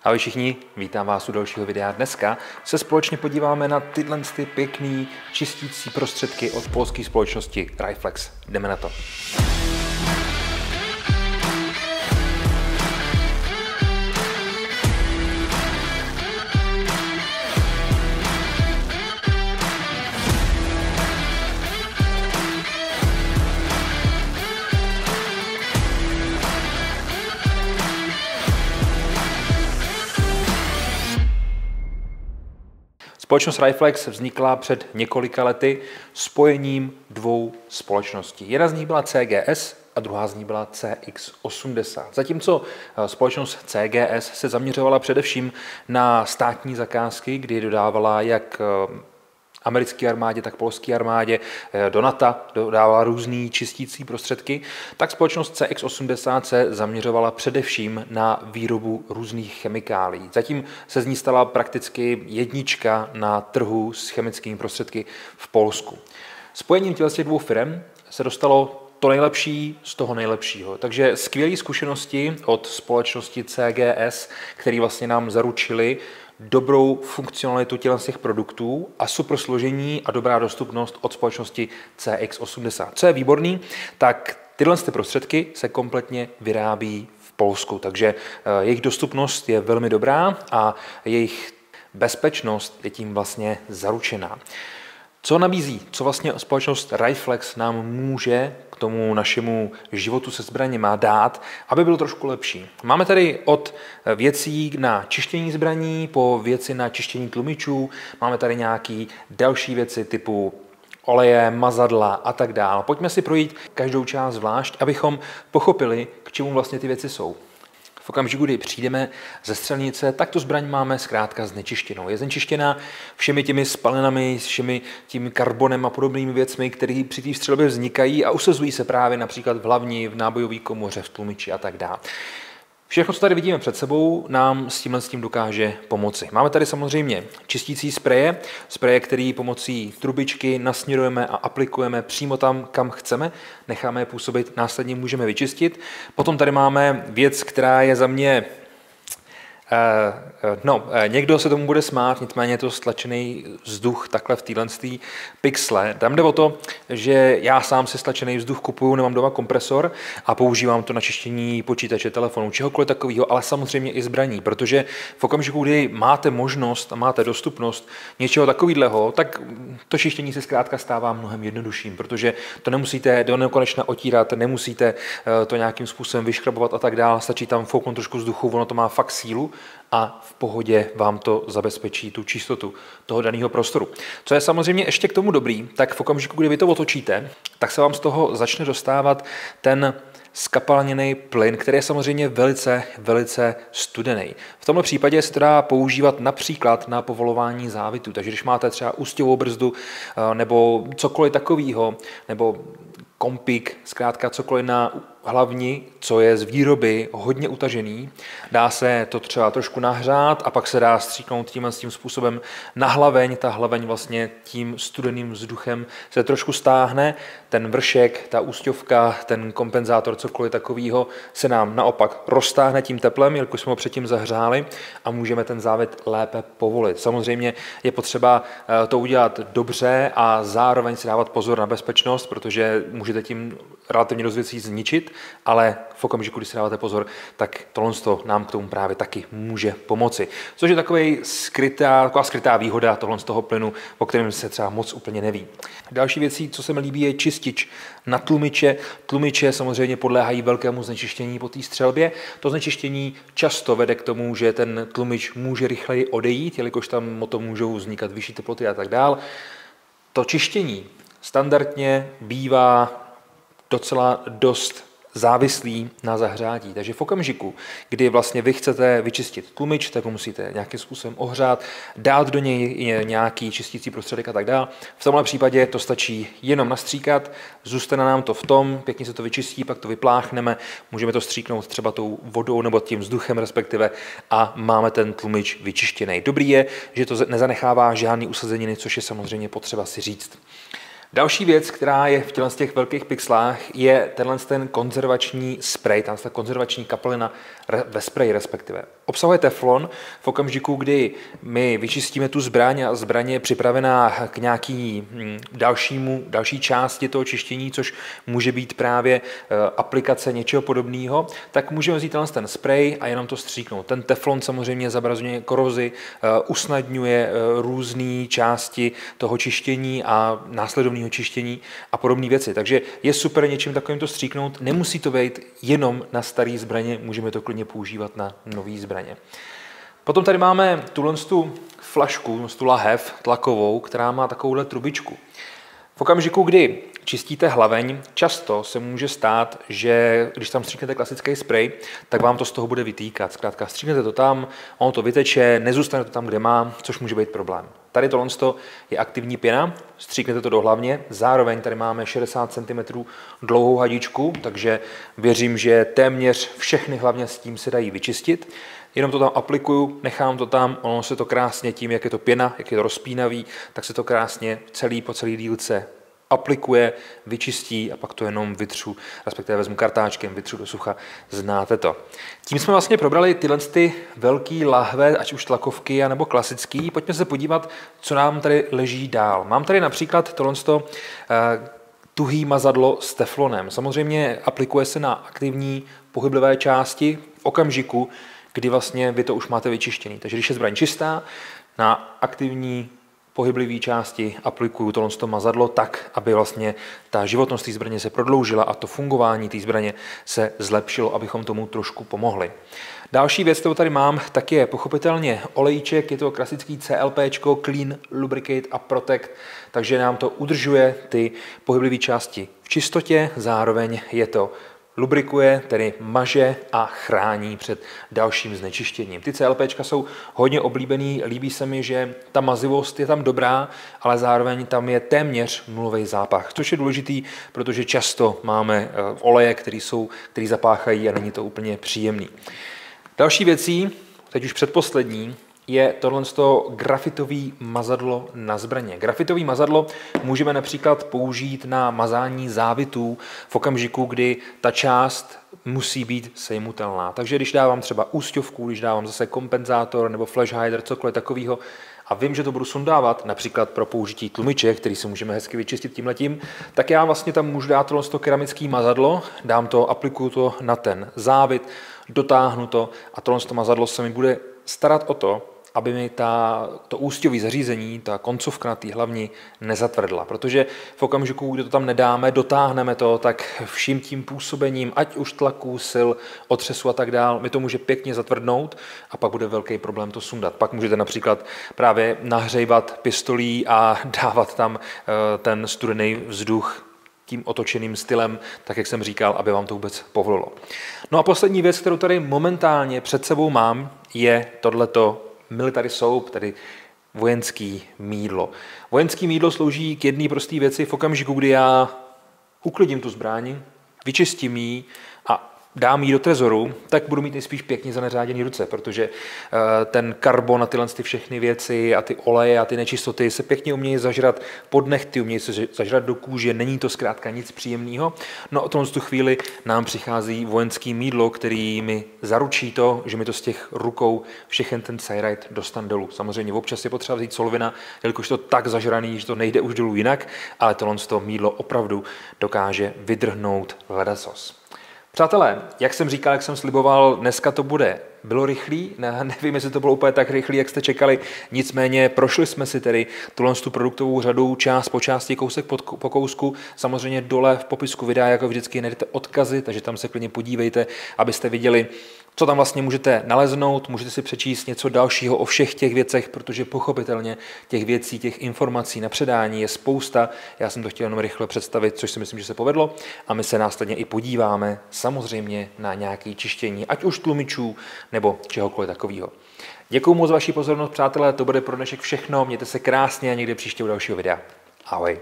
Ahoj všichni, vítám vás u dalšího videa. Dneska se společně podíváme na tyhle pěkný čistící prostředky od polské společnosti Riflex. Jdeme na to. Společnost Riflex vznikla před několika lety spojením dvou společností. Jedna z nich byla CGS a druhá z nich byla CX80. Zatímco společnost CGS se zaměřovala především na státní zakázky, kdy dodávala jak americké armádě, tak polské armádě, do NATO dodávala různý čistící prostředky, tak společnost CX80 se zaměřovala především na výrobu různých chemikálií. Zatím se z ní stala prakticky jednička na trhu s chemickými prostředky v Polsku. Spojením těchto dvou firem se dostalo to nejlepší z toho nejlepšího. Takže skvělé zkušenosti od společnosti CGS, které vlastně nám zaručili dobrou funkcionalitu těch produktů a super složení a dobrá dostupnost od společnosti CX80. Co je výborný, tak tyhle prostředky se kompletně vyrábí v Polsku, takže jejich dostupnost je velmi dobrá a jejich bezpečnost je tím vlastně zaručená. Co nabízí? Co vlastně společnost Riflex nám může k tomu našemu životu se zbraněma dát, aby byl trošku lepší? Máme tady od věcí na čištění zbraní po věci na čištění tlumičů, máme tady nějaké další věci typu oleje, mazadla a tak dále. Pojďme si projít každou část zvlášť, abychom pochopili, k čemu vlastně ty věci jsou. V okamžiku, kdy přijdeme ze střelnice, tak tu zbraň máme zkrátka znečištěnou. Je znečištěná všemi těmi spalinami, všemi tím karbonem a podobnými věcmi, které při té střelbě vznikají a usazují se právě například v hlavni, v nábojové komoře, v tlumiči a tak dále. Všechno, co tady vidíme před sebou, nám s tím dokáže pomoci. Máme tady samozřejmě čistící spreje, které pomocí trubičky nasměrujeme a aplikujeme přímo tam, kam chceme, necháme je působit, následně můžeme vyčistit. Potom tady máme věc, která je za mě někdo se tomu bude smát, nicméně je to stlačený vzduch takhle v téhle pixle. Tam jde o to, že já sám si stlačený vzduch kupuju, nemám doma kompresor a používám to na čištění počítače, telefonu, čehokoliv takového, ale samozřejmě i zbraní, protože v okamžiku, kdy máte možnost a máte dostupnost něčeho takového, tak to čištění se zkrátka stává mnohem jednodušším, protože to nemusíte do nekonečna otírat, nemusíte to nějakým způsobem vyškrabovat a tak dále, stačí tam fouknout trošku vzduchu, ono to má fakt sílu a v pohodě vám to zabezpečí tu čistotu toho daného prostoru. Co je samozřejmě ještě k tomu dobrý, tak v okamžiku, kdy vy to otočíte, tak se vám z toho začne dostávat ten skapalněný plyn, který je samozřejmě velice, velice studený. V tomto případě se to dá používat například na povolování závitu. Takže když máte třeba ústěvou brzdu nebo cokoliv takového, nebo kompík, zkrátka cokoliv na hlavni, co je z výroby hodně utažený, dá se to třeba trošku nahřát a pak se dá stříknout tím způsobem na hlaveň. Ta hlaveň vlastně tím studeným vzduchem se trošku stáhne, ten vršek, ta ústěvka, ten kompenzátor, cokoliv takového se nám naopak roztáhne tím teplem, jelikož jsme ho předtím zahřáli a můžeme ten závit lépe povolit. Samozřejmě je potřeba to udělat dobře a zároveň si dávat pozor na bezpečnost, protože můžete tím relativně dost věcí zničit, ale v okamžiku, kdy si dáváte pozor, tak tohle nám k tomu právě taky může pomoci. Což je taková skrytá výhoda tohle z toho plynu, o kterém se třeba moc úplně neví. Další věcí, co se mi líbí, je čistič na tlumiče. Tlumiče samozřejmě podléhají velkému znečištění po té střelbě. To znečištění často vede k tomu, že ten tlumič může rychleji odejít, jelikož tam o tom můžou vznikat vyšší teploty a tak dál. To čištění standardně bývá docela dost závislý na zahřátí. Takže v okamžiku, kdy vlastně vy chcete vyčistit tlumič, tak ho musíte nějakým způsobem ohřát, dát do něj nějaký čistící prostředek a tak dále. V tomhle případě to stačí jenom nastříkat, zůstane nám to v tom, pěkně se to vyčistí, pak to vypláchneme, můžeme to stříknout třeba tou vodou nebo tím vzduchem respektive a máme ten tlumič vyčištěný. Dobrý je, že to nezanechává žádný usazeniny, což je samozřejmě potřeba si říct. Další věc, která je v těch velkých pixlách, je ten konzervační sprej, ta konzervační kapalina ve spreji respektive. Obsahuje teflon v okamžiku, kdy my vyčistíme tu zbraň a zbraň je připravená k nějaký další části toho čištění, což může být právě aplikace něčeho podobného, tak můžeme vzít ten sprej a jenom to stříknout. Ten teflon samozřejmě zabrazňuje korozi, usnadňuje různé části toho čištění a následovného čištění a podobné věci. Takže je super něčím takovým to stříknout. Nemusí to být jenom na staré zbraně, můžeme to klidně používat na nové zbraně. Potom tady máme tu flašku, tu lahev tlakovou, která má takovouhle trubičku. V okamžiku, kdy čistíte hlaveň, často se může stát, že když tam stříknete klasický sprej, tak vám to z toho bude vytýkat. Zkrátka stříknete to tam, ono to vyteče, nezůstane to tam, kde má, což může být problém. Tady tohle je aktivní pěna, stříknete to do hlavně, zároveň tady máme 60 cm dlouhou hadičku, takže věřím, že téměř všechny hlavně s tím se dají vyčistit. Jenom to tam aplikuju, nechám to tam, ono se to krásně tím, jak je to pěna, jak je to rozpínavý, tak se to krásně po celý dílce aplikuje, vyčistí a pak to jenom vytřu, respektive vezmu kartáčkem, vytřu do sucha, znáte to. Tím jsme vlastně probrali tyhle velký lahve, ať už tlakovky, anebo klasický. Pojďme se podívat, co nám tady leží dál. Mám tady například tohle tuhý mazadlo s teflonem. Samozřejmě aplikuje se na aktivní pohyblivé části v okamžiku, kdy vlastně vy to už máte vyčištěný. Takže když je zbraň čistá, na aktivní pohyblivé části aplikuju to mazadlo tak, aby vlastně ta životnost té zbraně se prodloužila a to fungování té zbraně se zlepšilo, abychom tomu trošku pomohli. Další věc, kterou tady mám, tak je pochopitelně olejček, je to klasický CLPčko, Clean, Lubricate a Protect, takže nám to udržuje ty pohyblivé části v čistotě, zároveň je to lubrikuje, tedy maže a chrání před dalším znečištěním. Ty CLPčka jsou hodně oblíbený, líbí se mi, že ta mazivost je tam dobrá, ale zároveň tam je téměř nulový zápach, což je důležitý, protože často máme oleje, který zapáchají a není to úplně příjemný. Další věcí, teď už předposlední, je tohle grafitový mazadlo na zbraně. Grafitový mazadlo můžeme například použít na mazání závitů v okamžiku, kdy ta část musí být sejmutelná. Takže když dávám třeba úsťovku, když dávám zase kompenzátor nebo flash hider, cokoliv takového, a vím, že to budu sundávat, například pro použití tlumiče, který si můžeme hezky vyčistit tímhletím, tak já vlastně tam můžu dát tohle keramické mazadlo, dám to, aplikuju to na ten závit, dotáhnu to a tohle mazadlo se mi bude starat o to, aby mi to úsťové zařízení, ta koncovka na té hlavni nezatvrdla. Protože v okamžiku, kdy to tam nedáme, dotáhneme to, tak vším tím působením, ať už tlaku, sil, otřesu a tak dál, mi to může pěkně zatvrdnout a pak bude velký problém to sundat. Pak můžete například právě nahřejvat pistolí a dávat tam ten studený vzduch tím otočeným stylem, tak jak jsem říkal, aby vám to vůbec povolilo. No a poslední věc, kterou tady momentálně před sebou mám, je tohleto military soap, tedy vojenský mýdlo. Vojenský mýdlo slouží k jedné prosté věci v okamžiku, kdy já uklidím tu zbraň, vyčistím ji a dám ji do trezoru, tak budu mít nejspíš pěkně zaneřáděný ruce, protože ten karbon a tyhle všechny věci a ty oleje a ty nečistoty se pěkně umějí zažrat pod nehty, umějí se zažrat do kůže, není to zkrátka nic příjemného. No a tu chvíli nám přichází vojenský mýdlo, který mi zaručí to, že mi to z těch rukou všechen ten cyrite dostane dolů. Samozřejmě občas je potřeba vzít solvina, jelikož to tak zažraný, že to nejde už dolů jinak, ale tohle mýdlo opravdu dokáže vydrhnout ledacos. Přátelé, jak jsem říkal, jak jsem sliboval, dneska to bylo rychlý, nevím, jestli to bylo úplně tak rychlý, jak jste čekali, nicméně prošli jsme si tedy tu produktovou řadu část po části, kousek po kousku. Samozřejmě dole v popisku videa, jako vždycky, najdete odkazy, takže tam se klidně podívejte, abyste viděli, co tam vlastně můžete naleznout, můžete si přečíst něco dalšího o všech těch věcech, protože pochopitelně těch věcí, těch informací na předání je spousta. Já jsem to chtěl jenom rychle představit, což si myslím, že se povedlo a my se následně i podíváme samozřejmě na nějaké čištění, ať už tlumičů nebo čehokoliv takového. Děkuji moc za vaši pozornost, přátelé, to bude pro dnešek všechno, mějte se krásně a někde příště u dalšího videa. Ahoj.